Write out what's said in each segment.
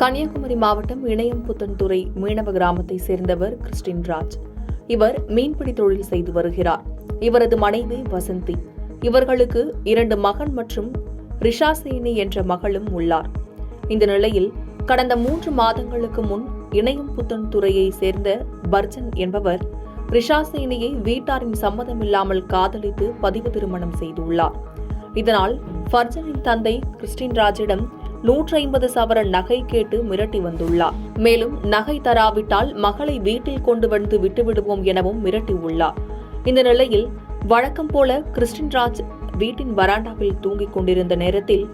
கன்னியாகுமரி மாவட்டம் இணையம்புத்தன்துறை மீனவ கிராமத்தை சேர்ந்தவர் கிறிஸ்டின் ராஜ். இவர் மீன்பிடி தொழில் செய்து வருகிறார். இவரது மனைவி வசந்தி. இவர்களுக்கு 2 மகன் மற்றும் ரிஷாசேனி என்ற மகளும் உள்ளார். இந்த நிலையில் கடந்த 3 மாதங்களுக்கு முன் இணையம்புத்தன்துறையை சேர்ந்த பர்ஜன் என்பவர் ரிஷாசேனியை வீட்டாரின் சம்மதமில்லாமல் காதலித்து பதிவு திருமணம் செய்துள்ளார். இதனால் பர்ஜனின் தந்தை கிறிஸ்டின் ராஜிடம் 150 சவரன் நகை கேட்டு மிரட்டி வந்துள்ளார். மேலும் நகை தராவிட்டால் மகளை வீட்டில் கொண்டு வந்து விட்டுவிடுவோம் எனவும் மிரட்டியுள்ளார். இந்த நிலையில் வழக்கம் போல கிறிஸ்டின் ராஜ் வீட்டின் வராண்டாவில் தூங்கிக் கொண்டிருந்த நேரத்தில்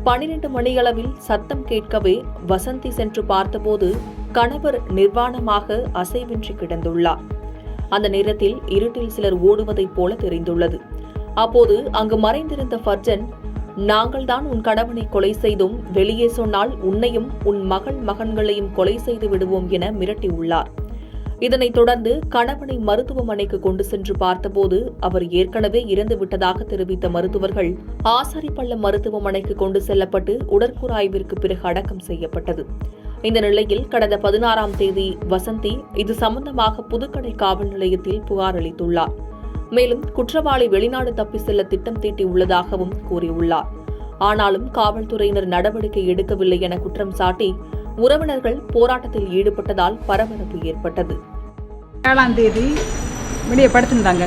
12 மணியளவில் சத்தம் கேட்கவே வசந்தி சென்று பார்த்தபோது கணவர் நிர்வாணமாக அசைவின்றி கிடந்துள்ளார். அந்த நேரத்தில் இருட்டில் சிலர் ஓடுவதைப் போல தெரிந்துள்ளது. அப்போது அங்கு மறைந்திருந்த பர்ஜன், நாங்கள்தான் உன் கணவனை கொலை செய்தோம், வெளியே சொன்னால் உன்னையும் உன் மகன்களையும் கொலை செய்து விடுவோம் என மிரட்டியுள்ளார். இதனைத் தொடர்ந்து கணவனை மருத்துவமனைக்கு கொண்டு சென்று பார்த்தபோது அவர் ஏற்கனவே இறந்து விட்டதாக தெரிவித்த மருத்துவர்கள் ஆசாரிப்பள்ளம் மருத்துவமனைக்கு கொண்டு செல்லப்பட்டு உடற்கூறாய்விற்கு பிறகு அடக்கம் செய்யப்பட்டது. இந்த நிலையில் கடந்த 16ஆம் தேதி வசந்தி இது சம்பந்தமாக புதுக்கடை காவல் நிலையத்தில் புகார் அளித்துள்ளார். மேலும் குற்றவாளி வெளிநாடு தப்பி செல்ல திட்டம் தீட்டியுள்ளதாகவும் கூறியுள்ளார். ஆனாலும் காவல்துறையினர் நடவடிக்கை எடுக்கவில்லை என குற்றம் சாட்டி உறவினர்கள் போராட்டத்தில் ஈடுபட்டதால் பரபரப்பு ஏற்பட்டது. 7ஆம் தேதி வெளியே படுத்திருந்தாங்க.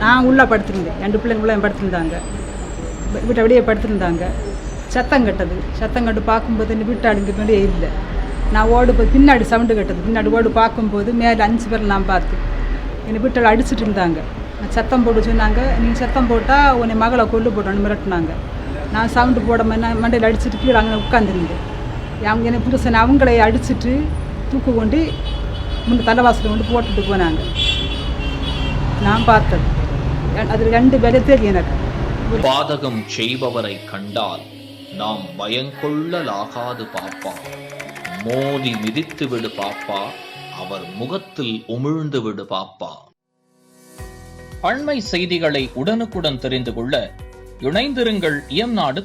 நான் உள்ள படுத்திருந்தேன். 2 பிள்ளைங்களும் படுத்திருந்தாங்க. வீட்டை வெளியே படுத்திருந்தாங்க. சத்தம் கட்டது. சத்தம் கட்டு பார்க்கும்போது இந்த வீட்டாளுங்க மேலே இல்லை. நான் பின்னாடி சவுண்டு கட்டது. பின்னாடி ஓடு பார்க்கும்போது மேலே 5 பேர் நான் பார்த்து என்னை வீட்டில் அடிச்சுட்டு இருந்தாங்க. சத்தம் போட்டு சொன்னாங்க, நீங்கள் சத்தம் போட்டால் உன்னை மகளை கொண்டு போட்டோன்னு மிரட்டினாங்க. நான் சவுண்டு போட மண்டையில் அடிச்சுட்டு கீழே அங்கே உட்காந்துருந்தேன். அவங்க என்னை புதுசனை அவங்களை அடிச்சுட்டு தூக்கு கொண்டு தலைவாசலை கொண்டு போட்டுட்டு போனாங்க. நான் பார்த்தது அது 2 பேரை தெரியும் எனக்கு. பாதகம் செய்பவரை கண்டால் நாம் பயங்கொள்ளலாகாது பாப்பா, மோதி மிதித்து விடு பாப்பா, அவர் முகத்தில் உமிழ்ந்து விடு பாப்பா. அண்மை செய்திகளை உடனுக்குடன் தெரிந்து கொள்ள இணைந்திருங்கள் இயம்நாடு.